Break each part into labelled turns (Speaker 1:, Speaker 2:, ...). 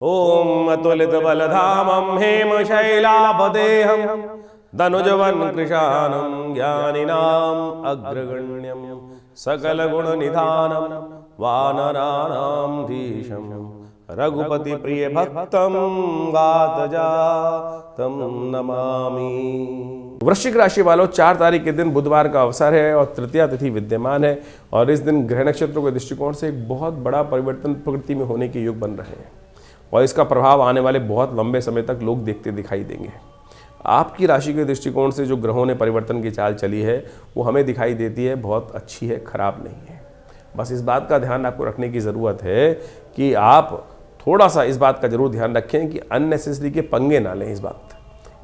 Speaker 1: ओम अतुलित बलधामं हेमशैलापदेहं धनुजवन्कृशानं ज्ञानिनाम् अग्रगण्यं सकलगुणनिधानं वानराणां धीशं रघुपति प्रिय भक्तं वातजातं नमामि। वृश्चिक राशि वालों, 4 तारीख के दिन बुधवार का अवसर है और तृतीया तिथि विद्यमान है और इस दिन ग्रह नक्षत्रों के दृष्टिकोण से एक बहुत बड़ा परिवर्तन प्रकृति में होने के योग बन रहे हैं और इसका प्रभाव आने वाले बहुत लंबे समय तक लोग देखते दिखाई देंगे। आपकी राशि के दृष्टिकोण से जो ग्रहों ने परिवर्तन की चाल चली है वो हमें दिखाई देती है बहुत अच्छी है, खराब नहीं है। बस इस बात का ध्यान आपको रखने की ज़रूरत है कि आप थोड़ा सा इस बात का जरूर ध्यान रखें कि अननेसेसरी के पंगे ना लें।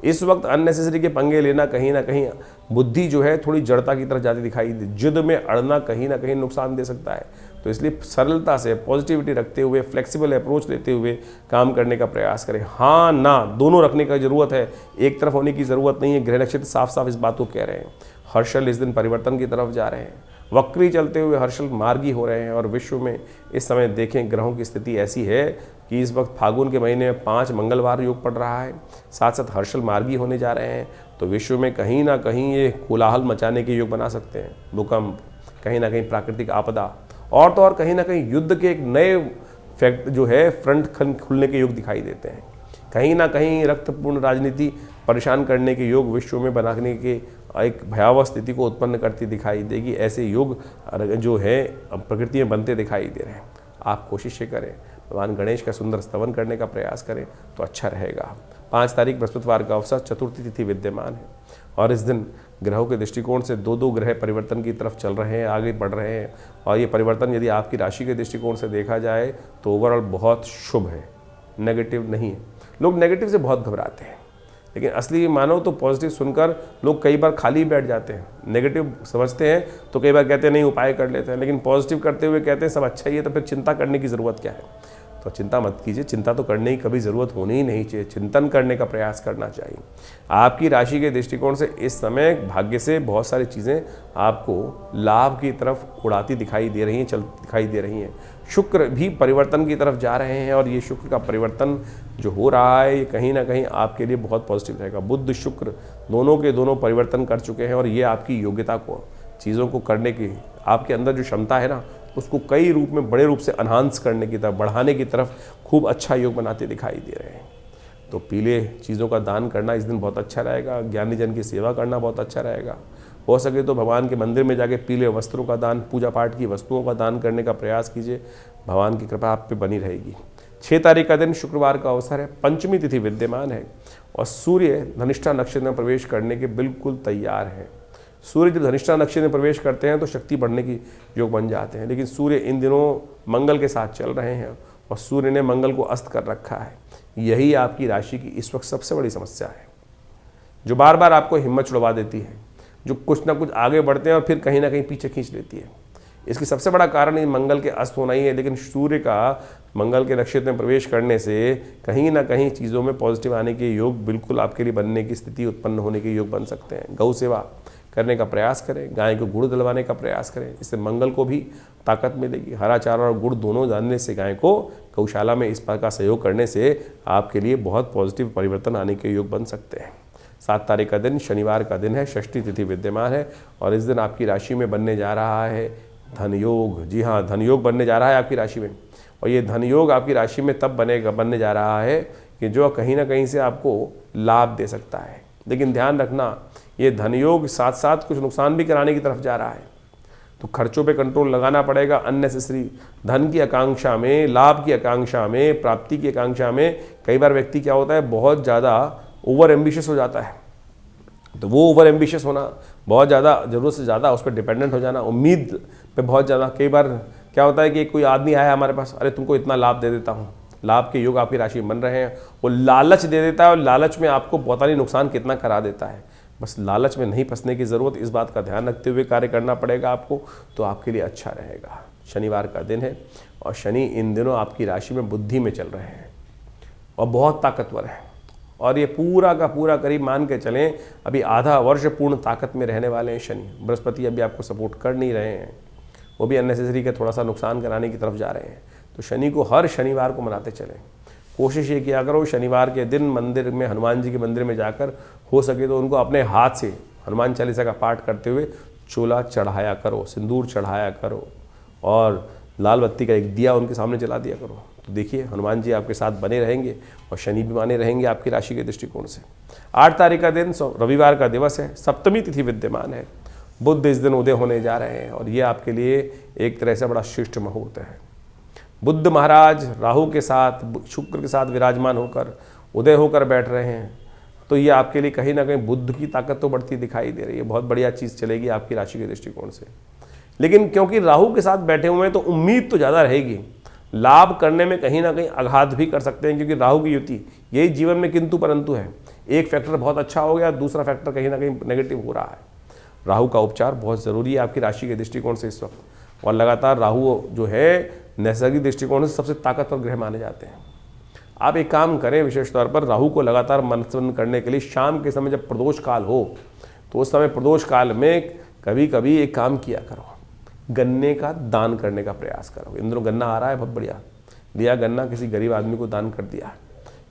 Speaker 1: इस वक्त अननेसेसरी के पंगे लेना कहीं ना कहीं बुद्धि जो है थोड़ी जड़ता की तरफ जाती दिखाई दे, जिद में अड़ना कहीं ना कहीं नुकसान दे सकता है। तो इसलिए सरलता से पॉजिटिविटी रखते हुए फ्लेक्सिबल अप्रोच लेते हुए काम करने का प्रयास करें। हाँ ना दोनों रखने का जरूरत है, एक तरफ होने की ज़रूरत नहीं है। ग्रह नक्षत्र साफ साफ इस बात को कह रहे हैं। हर्षल इस दिन परिवर्तन की तरफ जा रहे हैं, वक्री चलते हुए हर्षल मार्गी हो रहे हैं और विश्व में इस समय देखें ग्रहों की स्थिति ऐसी है कि इस वक्त फागुन के महीने में 5 मंगलवार योग पड़ रहा है, साथ साथ हर्षल मार्गी होने जा रहे हैं। तो विश्व में कहीं ना कहीं ये कोलाहल मचाने के योग बना सकते हैं। भूकंप, कहीं ना कहीं प्राकृतिक आपदा और तो और कहीं ना कहीं युद्ध के एक नए फैक्ट जो है फ्रंट खुलने के योग दिखाई देते हैं। कहीं ना कहीं रक्तपूर्ण राजनीति परेशान करने के योग विश्व में बनाने के एक भयावह स्थिति को उत्पन्न करती दिखाई देगी। ऐसे योग जो है प्रकृति में बनते दिखाई दे रहे हैं। आप कोशिश करें, भगवान गणेश का सुंदर स्तवन करने का प्रयास करें तो अच्छा रहेगा। 5 तारीख बृहस्पतिवार का अवसर, चतुर्थी तिथि विद्यमान है और इस दिन ग्रहों के दृष्टिकोण से 2 ग्रह परिवर्तन की तरफ चल रहे हैं, आगे बढ़ रहे हैं और ये परिवर्तन यदि आपकी राशि के दृष्टिकोण से देखा जाए तो ओवरऑल बहुत शुभ है, नेगेटिव नहीं है। लोग नेगेटिव से बहुत घबराते हैं, लेकिन असली मानो तो पॉजिटिव सुनकर लोग कई बार खाली बैठ जाते हैं। नेगेटिव समझते हैं तो कई बार कहते हैं नहीं उपाय कर लेते हैं, लेकिन पॉजिटिव करते हुए कहते हैं सब अच्छा ही है, तो फिर चिंता करने की ज़रूरत क्या है। तो चिंता मत कीजिए, चिंता तो करने की कभी ज़रूरत होनी ही नहीं चाहिए, चिंतन करने का प्रयास करना चाहिए। आपकी राशि के दृष्टिकोण से इस समय भाग्य से बहुत सारी चीज़ें आपको लाभ की तरफ उड़ाती दिखाई दे रही हैं, शुक्र भी परिवर्तन की तरफ जा रहे हैं और ये शुक्र का परिवर्तन जो हो रहा है ये कहीं ना कहीं आपके लिए बहुत पॉजिटिव रहेगा। बुध शुक्र दोनों के दोनों परिवर्तन कर चुके हैं और ये आपकी योग्यता को, चीज़ों को करने की आपके अंदर जो क्षमता है ना उसको कई रूप में बड़े रूप से एनहांस करने की तरफ, बढ़ाने की तरफ खूब अच्छा योग बनाते दिखाई दे रहे हैं। तो पीले चीज़ों का दान करना इस दिन बहुत अच्छा रहेगा। ज्ञानी जन की सेवा करना बहुत अच्छा रहेगा। हो सके तो भगवान के मंदिर में जाके पीले वस्त्रों का दान, पूजा पाठ की वस्तुओं का दान करने का प्रयास कीजिए, भगवान की कृपा आप पे बनी रहेगी। 6 तारीख का दिन शुक्रवार का अवसर है, पंचमी तिथि विद्यमान है और सूर्य धनिष्ठा नक्षत्र में प्रवेश करने के बिल्कुल तैयार है। सूर्य जब धनिष्ठा नक्षत्र में प्रवेश करते हैं तो शक्ति बढ़ने की योग बन जाते हैं, लेकिन सूर्य इन दिनों मंगल के साथ चल रहे हैं और सूर्य ने मंगल को अस्त कर रखा है। यही आपकी राशि की इस वक्त सबसे बड़ी समस्या है, जो बार बार आपको हिम्मत छुड़वा देती है, जो कुछ ना कुछ आगे बढ़ते हैं और फिर कहीं ना कहीं पीछे खींच लेती है। इसकी सबसे बड़ा कारण मंगल के अस्त होना ही है, लेकिन सूर्य का मंगल के नक्षत्र में प्रवेश करने से कहीं ना कहीं चीज़ों में पॉजिटिव आने के योग बिल्कुल आपके लिए बनने की स्थिति उत्पन्न होने के योग बन सकते हैं। गौ सेवा करने का प्रयास करें, गाय को गुड़ दिलवाने का प्रयास करें, इससे मंगल को भी ताकत मिलेगी। हरा चारा और गुड़ दोनों जानने से गाय को गौशाला में इस बात का सहयोग करने से आपके लिए बहुत पॉजिटिव परिवर्तन आने के योग बन सकते हैं। 7 तारीख का दिन शनिवार का दिन है, षष्ठी तिथि विद्यमान है और इस दिन आपकी राशि में बनने जा रहा है धन योग। जी हाँ, धन योग बनने जा रहा है आपकी राशि में और ये धन योग आपकी राशि में तब बनने जा रहा है कि जो कहीं ना कहीं से आपको लाभ दे सकता है। लेकिन ध्यान रखना, ये धन योग साथ साथ कुछ नुकसान भी कराने की तरफ जा रहा है, तो खर्चों पे कंट्रोल लगाना पड़ेगा। अननेसेसरी धन की आकांक्षा में, लाभ की आकांक्षा में, प्राप्ति की आकांक्षा में कई बार व्यक्ति क्या होता है बहुत ज़्यादा ओवर एम्बिशियस हो जाता है। तो वो ओवर एम्बिशियस होना, बहुत ज़्यादा ज़रूरत से ज़्यादा उस पर डिपेंडेंट हो जाना, उम्मीद पे बहुत ज़्यादा, कई बार क्या होता है कि कोई आदमी आया हमारे पास, अरे तुमको इतना लाभ दे देता हूँ, लाभ के योग आपकी राशि में बन रहे हैं, वो लालच दे देता है और लालच में आपको पता नहीं नुकसान कितना करा देता है। बस लालच में नहीं फंसने की ज़रूरत, इस बात का ध्यान रखते हुए कार्य करना पड़ेगा आपको, तो आपके लिए अच्छा रहेगा। शनिवार का दिन है और शनि इन दिनों आपकी राशि में बुद्धि में चल रहे हैं और बहुत ताकतवर है और ये पूरा का पूरा करीब मान के चलें अभी आधा वर्ष पूर्ण ताकत में रहने वाले हैं शनि। बृहस्पति अभी आपको सपोर्ट कर नहीं रहे हैं, वो भी अननेसेसरी के थोड़ा सा नुकसान कराने की तरफ जा रहे हैं। तो शनि को हर शनिवार को मनाते चलें कोशिश ये किया करो शनिवार के दिन मंदिर में, हनुमान जी के मंदिर में जाकर हो सके तो उनको अपने हाथ से हनुमान चालीसा का पाठ करते हुए चोला चढ़ाया करो, सिंदूर चढ़ाया करो और लाल बत्ती का एक दिया उनके सामने जला दिया करो। तो देखिए हनुमान जी आपके साथ बने रहेंगे और शनि भी बने रहेंगे आपकी राशि के दृष्टिकोण से। 8 तारीख का दिन रविवार का दिवस है, सप्तमी तिथि विद्यमान है, बुध इस दिन उदय होने जा रहे हैं और ये आपके लिए एक तरह से बड़ा श्रेष्ठ मुहूर्त है। बुध महाराज राहु के साथ, शुक्र के साथ विराजमान होकर उदय होकर बैठ रहे हैं, तो ये आपके लिए कहीं ना कहीं बुध की ताकत तो बढ़ती दिखाई दे रही है। बहुत बढ़िया चीज़ चलेगी आपकी राशि के दृष्टिकोण से। लेकिन क्योंकि राहु के साथ बैठे हुए हैं तो उम्मीद तो ज़्यादा रहेगी, लाभ करने में कहीं ना कहीं आघात भी कर सकते हैं, क्योंकि राहु की युति यही जीवन में किंतु परंतु है। एक फैक्टर बहुत अच्छा हो गया, दूसरा फैक्टर कहीं ना कहीं नेगेटिव हो रहा है। राहु का उपचार बहुत ज़रूरी है आपकी राशि के दृष्टिकोण से इस वक्त। और लगातार राहु जो है नैसर्गिक दृष्टिकोण से सबसे ताकतवर ग्रह माने जाते हैं। आप एक काम करें, विशेष तौर पर राहु को लगातार मंथन करने के लिए शाम के समय जब प्रदोष काल हो तो उस समय प्रदोष काल में कभी कभी एक काम किया करो, गन्ने का दान करने का प्रयास करो। इन दिनों गन्ना आ रहा है, बहुत बढ़िया, लिया गन्ना किसी गरीब आदमी को दान कर दिया।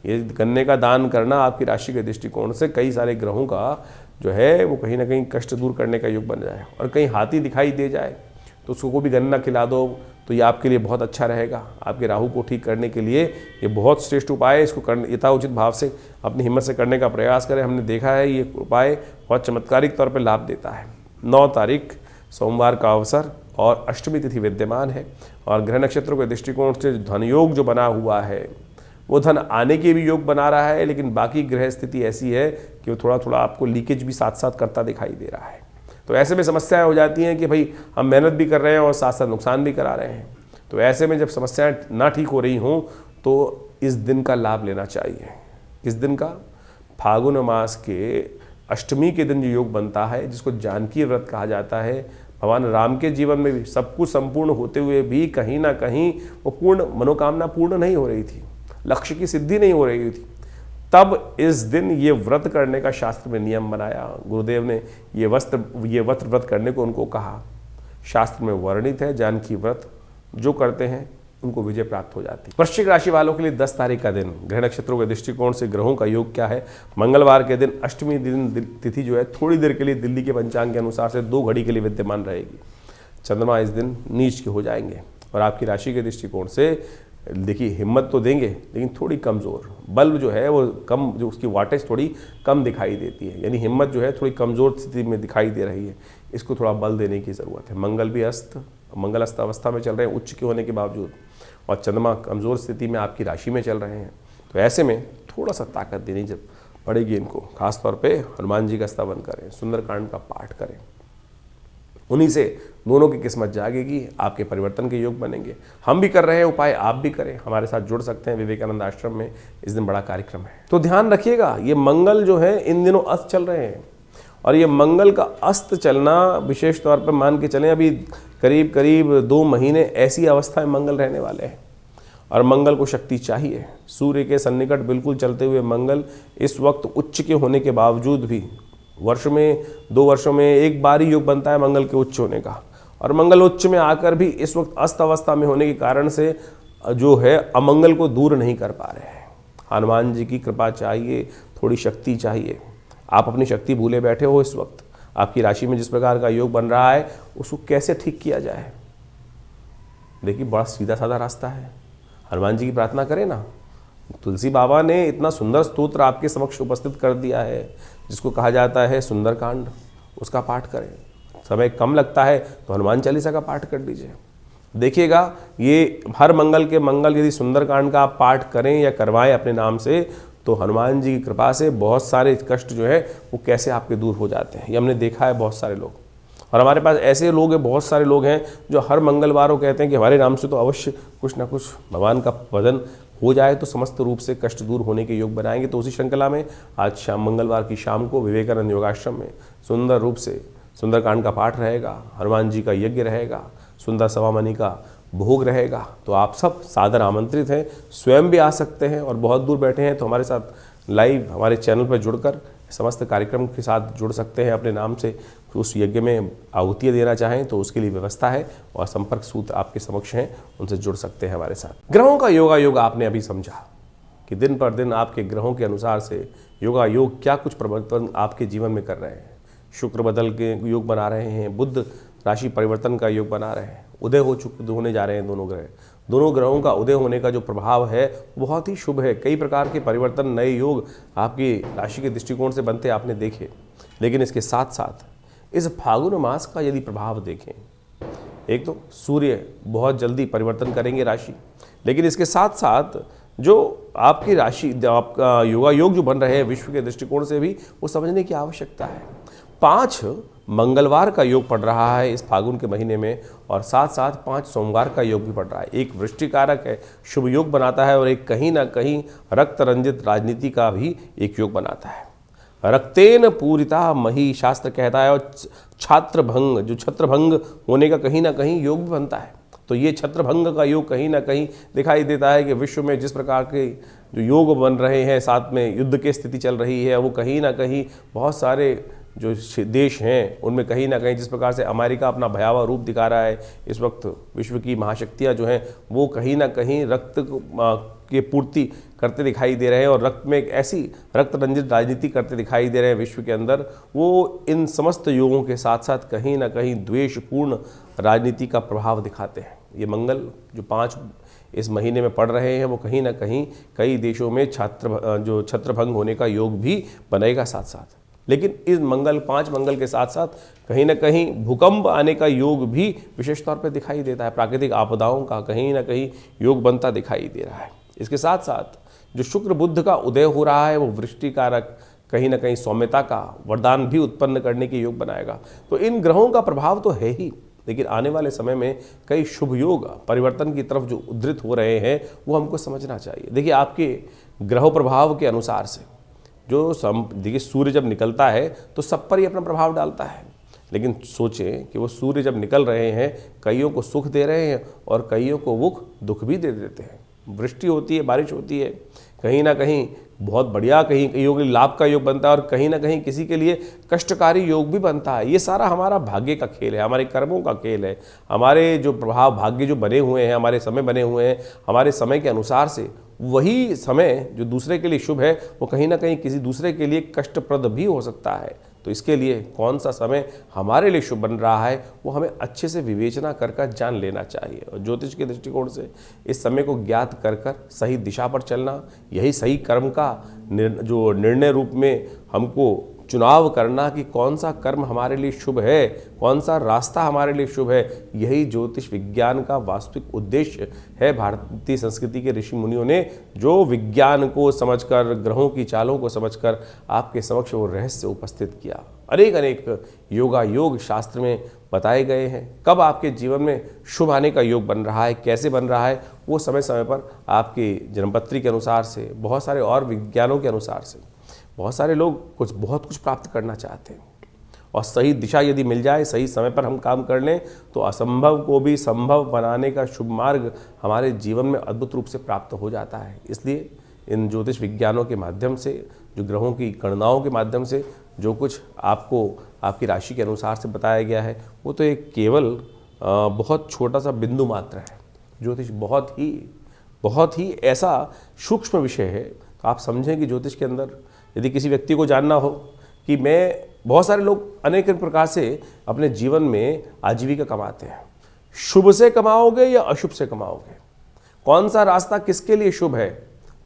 Speaker 1: ये गन्ने का दान करना आपकी राशि के दृष्टिकोण से कई सारे ग्रहों का जो है वो कहीं ना कहीं कष्ट दूर करने का योग बन जाए। और कहीं हाथी दिखाई दे जाए तो उसको भी गन्ना खिला दो, तो ये आपके लिए बहुत अच्छा रहेगा। आपके राहु को ठीक करने के लिए ये बहुत श्रेष्ठ उपाय है। इसको करने यथाउचित भाव से अपनी हिम्मत से करने का प्रयास करें। हमने देखा है ये उपाय बहुत चमत्कारिक तौर पर लाभ देता है। 9 तारीख सोमवार का अवसर और अष्टमी तिथि विद्यमान है और ग्रह नक्षत्रों के दृष्टिकोण से धन योग जो बना हुआ है वो धन आने के भी योग बना रहा है, लेकिन बाकी ग्रह स्थिति ऐसी है कि वो थोड़ा थोड़ा आपको लीकेज भी साथ साथ करता दिखाई दे रहा है। तो ऐसे में समस्याएं हो जाती हैं कि भाई हम मेहनत भी कर रहे हैं और साथ साथ नुकसान भी करा रहे हैं। तो ऐसे में जब समस्याएं ना ठीक हो रही हों तो इस दिन का लाभ लेना चाहिए। इस दिन का फागुन मास के अष्टमी के दिन जो योग बनता है, जिसको जानकी व्रत कहा जाता है, भगवान राम के जीवन में भी सब कुछ संपूर्ण होते हुए भी कहीं ना कहीं वो पूर्ण मनोकामना पूर्ण नहीं हो रही थी, लक्ष्य की सिद्धि नहीं हो रही थी, तब इस दिन ये व्रत करने का शास्त्र में नियम बनाया। गुरुदेव ने ये व्रत करने को उनको कहा। शास्त्र में वर्णित है, जानकी व्रत जो करते हैं उनको विजय प्राप्त हो जाती है। वृश्चिक राशि वालों के लिए 10 तारीख का दिन ग्रह नक्षत्रों के दृष्टिकोण से ग्रहों का योग क्या है। मंगलवार के दिन अष्टमी दिन तिथि जो है थोड़ी देर के लिए दिल्ली के पंचांग के अनुसार से 2 घड़ी के लिए विद्यमान रहेगी। चंद्रमा इस दिन नीच के हो जाएंगे और आपकी राशि के दृष्टिकोण से देखिए हिम्मत तो देंगे लेकिन थोड़ी कमज़ोर, बल्ब जो है वो कम, जो उसकी वाटेज थोड़ी कम दिखाई देती है, यानी हिम्मत जो है थोड़ी कमज़ोर स्थिति में दिखाई दे रही है। इसको थोड़ा बल देने की ज़रूरत है। मंगल अस्त अवस्था में चल रहे हैं उच्च के होने के बावजूद, और चंद्रमा कमज़ोर स्थिति में आपकी राशि में चल रहे हैं। तो ऐसे में थोड़ा सा ताकत देनी जब पड़ेगी इनको। खासतौर पे हनुमान जी का स्तवन करें, सुंदरकांड का पाठ करें, उन्हीं से दोनों की किस्मत जागेगी, आपके परिवर्तन के योग बनेंगे। हम भी कर रहे हैं उपाय, आप भी करें, हमारे साथ जुड़ सकते हैं। विवेकानंद आश्रम में इस दिन बड़ा कार्यक्रम है। तो ध्यान रखिएगा, ये मंगल जो है इन दिनों अस्त चल रहे हैं और ये मंगल का अस्त चलना विशेष तौर पर मान के चलें अभी करीब करीब 2 महीने ऐसी अवस्था में मंगल रहने वाले हैं और मंगल को शक्ति चाहिए। सूर्य के सन्निकट बिल्कुल चलते हुए मंगल इस वक्त उच्च के होने के बावजूद भी वर्ष में 2 वर्षों में एक बार ही योग बनता है मंगल के उच्च होने का, और मंगल उच्च में आकर भी इस वक्त अस्त अवस्था में होने के कारण से जो है अमंगल को दूर नहीं कर पा रहे हैं। हनुमान जी की कृपा चाहिए, थोड़ी शक्ति चाहिए। आप अपनी शक्ति भूले बैठे हो इस वक्त। आपकी राशि में जिस प्रकार का योग बन रहा है उसको कैसे ठीक किया जाए, देखिए बड़ा सीधा साधा रास्ता है। हनुमान जी की प्रार्थना करें ना। तुलसी बाबा ने इतना सुंदर स्तोत्र आपके समक्ष उपस्थित कर दिया है जिसको कहा जाता है सुंदरकांड, उसका पाठ करें। समय कम लगता है तो हनुमान चालीसा का पाठ कर लीजिए। देखिएगा ये हर मंगल के मंगल यदि सुंदरकांड का आप पाठ करें या करवाएं अपने नाम से, तो हनुमान जी की कृपा से बहुत सारे कष्ट जो है वो कैसे आपके दूर हो जाते हैं। ये हमने देखा है बहुत सारे लोग, और हमारे पास ऐसे लोग हैं, बहुत सारे लोग हैं जो हर मंगलवार को कहते हैं कि हमारे नाम से तो अवश्य कुछ ना कुछ भगवान का भजन हो जाए तो समस्त रूप से कष्ट दूर होने के योग बनाएंगे। तो उसी श्रृंखला में आज शाम मंगलवार की शाम को विवेकानंद योगाश्रम में सुंदर रूप से सुंदरकांड का पाठ रहेगा, हनुमान जी का यज्ञ रहेगा, सुंदर सवामणि का भोग रहेगा। तो आप सब सादर आमंत्रित हैं, स्वयं भी आ सकते हैं, और बहुत दूर बैठे हैं तो हमारे साथ लाइव हमारे चैनल पर जुड़कर समस्त कार्यक्रम के साथ जुड़ सकते हैं। अपने नाम से उस यज्ञ में आहुतियाँ देना चाहें तो उसके लिए व्यवस्था है, और संपर्क सूत्र आपके समक्ष हैं, उनसे जुड़ सकते हैं हमारे साथ। ग्रहों का योग आपने अभी समझा। कि दिन पर दिन आपके ग्रहों के अनुसार से योगा योग क्या कुछ परिवर्तन आपके जीवन में कर रहे हैं। शुक्र बदल के योग बना रहे हैं, बुध राशि परिवर्तन का योग बना रहे हैं, उदय होने जा रहे हैं दोनों ग्रह। दोनों ग्रहों का उदय होने का जो प्रभाव है बहुत ही शुभ है। कई प्रकार के परिवर्तन, नए योग आपकी राशि के दृष्टिकोण से बनते आपने देखे। लेकिन इसके साथ साथ इस फागुन मास का यदि प्रभाव देखें, एक तो सूर्य बहुत जल्दी परिवर्तन करेंगे राशि, लेकिन इसके साथ साथ जो आपकी राशि, आपका योगा योग जो बन रहे हैं विश्व के दृष्टिकोण से भी वो समझने की आवश्यकता है। 5 मंगलवार का योग पड़ रहा है इस फागुन के महीने में, और साथ साथ 5 सोमवार का योग भी पड़ रहा है। एक वृश्चिकारक है, शुभ योग बनाता है, और एक कहीं ना कहीं रक्त रंजित राजनीति का भी एक योग बनाता है। रक्तेन पूरिता मही शास्त्र कहता है, और छात्रभंग, जो छत्रभंग होने का कहीं ना कहीं योग भी बनता है। तो ये छत्रभंग का योग कहीं ना कहीं दिखाई देता है कि विश्व में जिस प्रकार के जो योग बन रहे हैं, साथ में युद्ध की स्थिति चल रही है, वो कहीं ना कहीं बहुत सारे जो देश हैं उनमें कहीं ना कहीं, जिस प्रकार से अमेरिका अपना भयावह रूप दिखा रहा है इस वक्त, विश्व की महाशक्तियां जो हैं वो कहीं ना कहीं रक्त की पूर्ति करते दिखाई दे रहे हैं, और रक्त में एक ऐसी रक्त रंजित राजनीति करते दिखाई दे रहे हैं विश्व के अंदर। वो इन समस्त योगों के साथ साथ कहीं ना कहीं द्वेषपूर्ण राजनीति का प्रभाव दिखाते हैं। ये मंगल जो 5 इस महीने में पड़ रहे हैं वो कहीं ना कहीं कई देशों में छत्रभंग होने का योग भी बनेगा साथ साथ। लेकिन इस 5 मंगल के साथ साथ कहीं ना कहीं भूकंप आने का योग भी विशेष तौर पर दिखाई देता है। प्राकृतिक आपदाओं का कहीं ना कहीं योग बनता दिखाई दे रहा है। इसके साथ साथ जो शुक्र बुध का उदय हो रहा है वो वृष्टिकारक, कहीं ना कहीं सौम्यता का वरदान भी उत्पन्न करने के योग बनाएगा। तो इन ग्रहों का प्रभाव तो है ही, लेकिन आने वाले समय में कई शुभ योग परिवर्तन की तरफ जो उद्धृत हो रहे हैं वो हमको समझना चाहिए। देखिए, आपके ग्रह प्रभाव के अनुसार से जो देखिए सूर्य जब निकलता है तो सब पर ही अपना प्रभाव डालता है। लेकिन सोचें कि वो सूर्य जब निकल रहे हैं, कईयों को सुख दे रहे हैं और कईयों को वो दुख भी दे देते हैं। वृष्टि होती है, बारिश होती है, कहीं ना कहीं बहुत बढ़िया, कहीं कईयों के लाभ का योग बनता है और कहीं ना कहीं किसी के लिए कष्टकारी योग भी बनता है। ये सारा हमारा भाग्य का खेल है, हमारे कर्मों का खेल है। हमारे जो प्रभाव भाग्य जो बने हुए हैं, हमारे समय बने हुए हैं, हमारे समय के अनुसार से वही समय जो दूसरे के लिए शुभ है वो कहीं ना कहीं किसी दूसरे के लिए कष्टप्रद भी हो सकता है। तो इसके लिए कौन सा समय हमारे लिए शुभ बन रहा है वो हमें अच्छे से विवेचना कर जान लेना चाहिए। और ज्योतिष के दृष्टिकोण से इस समय को ज्ञात कर सही दिशा पर चलना, यही सही कर्म का जो निर्णय रूप में हमको चुनाव करना कि कौन सा कर्म हमारे लिए शुभ है, कौन सा रास्ता हमारे लिए शुभ है, यही ज्योतिष विज्ञान का वास्तविक उद्देश्य है। भारतीय संस्कृति के ऋषि मुनियों ने जो विज्ञान को समझकर, ग्रहों की चालों को समझकर आपके समक्ष वो रहस्य उपस्थित किया। अनेक योगा योग शास्त्र में बताए गए हैं। कब आपके जीवन में शुभ आने का योग बन रहा है, कैसे बन रहा है, वो समय समय पर आपकी जन्मपत्री के अनुसार से, बहुत सारे और विज्ञानों के अनुसार से बहुत सारे लोग बहुत कुछ प्राप्त करना चाहते हैं, और सही दिशा यदि मिल जाए, सही समय पर हम काम कर लें तो असंभव को भी संभव बनाने का शुभ मार्ग हमारे जीवन में अद्भुत रूप से प्राप्त हो जाता है। इसलिए इन ज्योतिष विज्ञानों के माध्यम से, जो ग्रहों की गणनाओं के माध्यम से जो कुछ आपको आपकी राशि के अनुसार से बताया गया है वो तो एक केवल बहुत छोटा सा बिंदु मात्र है। ज्योतिष बहुत ही ऐसा सूक्ष्म विषय है। तो आप समझें कि ज्योतिष के अंदर यदि किसी व्यक्ति को जानना हो कि बहुत सारे लोग अनेक प्रकार से अपने जीवन में आजीविका कमाते हैं, शुभ से कमाओगे या अशुभ से कमाओगे, कौन सा रास्ता किसके लिए शुभ है।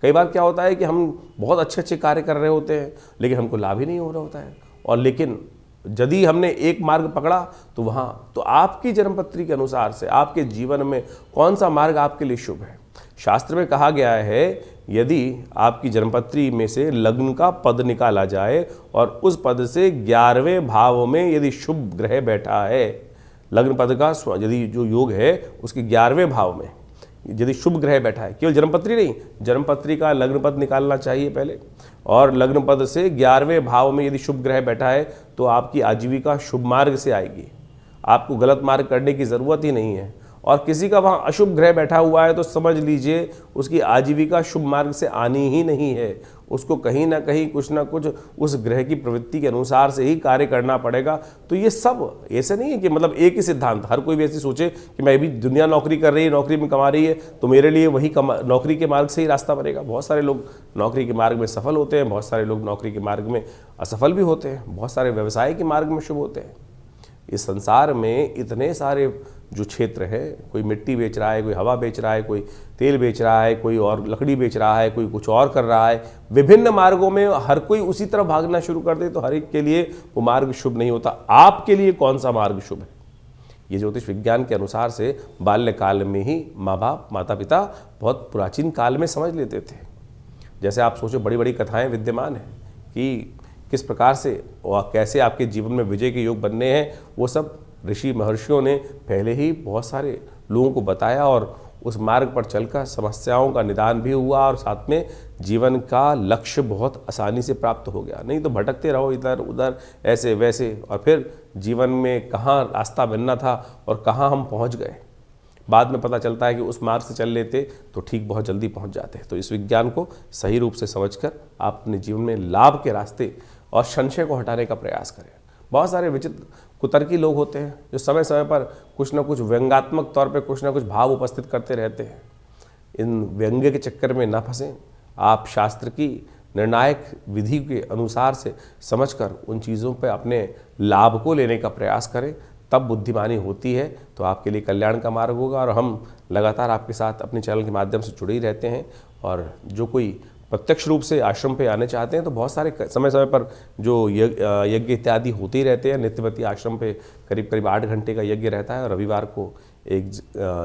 Speaker 1: कई बार क्या होता है कि हम बहुत अच्छे कार्य कर रहे होते हैं लेकिन हमको लाभ ही नहीं हो रहा होता है, और लेकिन यदि हमने एक मार्ग पकड़ा तो आपकी जन्मपत्री के अनुसार से आपके जीवन में कौन सा मार्ग आपके लिए शुभ है। शास्त्र में कहा गया है यदि आपकी जन्मपत्री में से लग्न का पद निकाला जाए और उस पद से 11वें भाव में यदि शुभ ग्रह बैठा है, लग्न पद का यदि जो योग है उसके 11वें भाव में यदि शुभ ग्रह बैठा है, केवल जन्मपत्री नहीं, जन्मपत्री का लग्न पद निकालना चाहिए पहले, और लग्न पद से 11वें भाव में यदि शुभ ग्रह बैठा है तो आपकी आजीविका शुभ मार्ग से आएगी। आपको गलत मार्ग करने की ज़रूरत ही नहीं है। और किसी का वहाँ अशुभ ग्रह बैठा हुआ है तो समझ लीजिए उसकी आजीविका शुभ मार्ग से आनी ही नहीं है। उसको कहीं ना कहीं कुछ ना कुछ उस ग्रह की प्रवृत्ति के अनुसार से ही कार्य करना पड़ेगा। तो ये सब ऐसे नहीं है कि मतलब एक ही सिद्धांत, हर कोई भी ऐसी सोचे कि मैं भी दुनिया नौकरी कर रही है, नौकरी में कमा रही है तो मेरे लिए वही नौकरी के मार्ग से ही रास्ता बनेगा। बहुत सारे लोग नौकरी के मार्ग में सफल होते हैं, बहुत सारे लोग नौकरी के मार्ग में असफल भी होते हैं, बहुत सारे व्यवसाय के मार्ग में शुभ होते हैं। इस संसार में इतने सारे जो क्षेत्र है, कोई मिट्टी बेच रहा है, कोई हवा बेच रहा है, कोई तेल बेच रहा है, कोई और लकड़ी बेच रहा है, कोई कुछ और कर रहा है, विभिन्न मार्गों में हर कोई उसी तरफ भागना शुरू कर दे तो हर एक के लिए वो मार्ग शुभ नहीं होता। आपके लिए कौन सा मार्ग शुभ है? ये ज्योतिष विज्ञान के अनुसार से बाल्यकाल में ही माँ बाप माता पिता बहुत प्राचीन काल में समझ लेते थे। जैसे आप सोचो, बड़ी बड़ी कथाएं विद्यमान हैं कि किस प्रकार से और कैसे आपके जीवन में विजय के योग बनने हैं, वो सब ऋषि महर्षियों ने पहले ही बहुत सारे लोगों को बताया और उस मार्ग पर चलकर समस्याओं का निदान भी हुआ और साथ में जीवन का लक्ष्य बहुत आसानी से प्राप्त हो गया। नहीं तो भटकते रहो इधर उधर ऐसे वैसे और फिर जीवन में कहाँ रास्ता बनना था और कहाँ हम पहुँच गए। बाद में पता चलता है कि उस मार्ग से चल लेते तो ठीक बहुत जल्दी पहुँच जाते। तो इस विज्ञान को सही रूप से समझकर आप अपने जीवन में लाभ के रास्ते और संशय को हटाने का प्रयास करें। बहुत सारे विचित्र कुतर्की लोग होते हैं जो समय समय पर कुछ ना कुछ व्यंग्यात्मक तौर पे कुछ ना कुछ भाव उपस्थित करते रहते हैं। इन व्यंग्य के चक्कर में ना फंसें। आप शास्त्र की निर्णायक विधि के अनुसार से समझकर उन चीज़ों पे अपने लाभ को लेने का प्रयास करें, तब बुद्धिमानी होती है तो आपके लिए कल्याण का मार्ग होगा। और हम लगातार आपके साथ अपने चैनल के माध्यम से जुड़े ही रहते हैं। और जो कोई प्रत्यक्ष रूप से आश्रम पे आने चाहते हैं तो बहुत सारे समय समय पर जो यज्ञ इत्यादि होते ही रहते हैं। नित्यवती आश्रम पे करीब करीब 8 घंटे का यज्ञ रहता है और रविवार को एक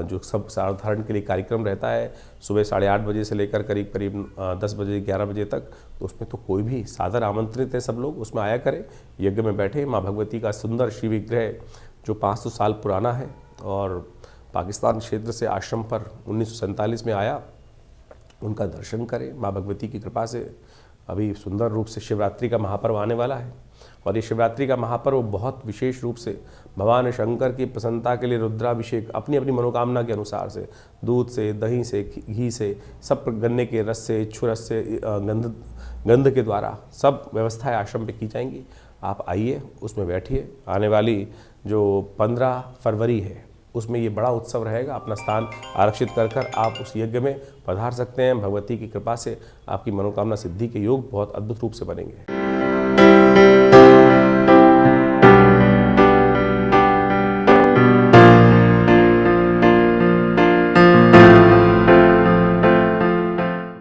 Speaker 1: जो सब साधारण के लिए कार्यक्रम रहता है सुबह 8:30 बजे से लेकर करीब करीब 10 बजे 11 बजे तक। तो उसमें तो कोई भी सादर आमंत्रित है, सब लोग उसमें आया करें, यज्ञ में बैठे। माँ भगवती का सुंदर शिव विग्रह जो 500 साल पुराना है और पाकिस्तान क्षेत्र से आश्रम पर 1947 में आया, उनका दर्शन करें। माँ भगवती की कृपा से अभी सुंदर रूप से शिवरात्रि का महापर्व आने वाला है और ये शिवरात्रि का महापर्व बहुत विशेष रूप से भगवान शंकर की प्रसन्नता के लिए रुद्राभिषेक अपनी अपनी मनोकामना के अनुसार से दूध से, दही से, घी से, सब गन्ने के रस से, इच्छू रस से, गंध के द्वारा सब व्यवस्थाएं आश्रम पे की जाएंगी। आप आइए, उसमें बैठिए। आने वाली जो 15 फरवरी है उसमें ये बड़ा उत्सव रहेगा। अपना स्थान आरक्षित कर आप उस यज्ञ में पधार सकते हैं। भगवती की कृपा से आपकी मनोकामना सिद्धि के योग बहुत अद्भुत रूप से बनेंगे।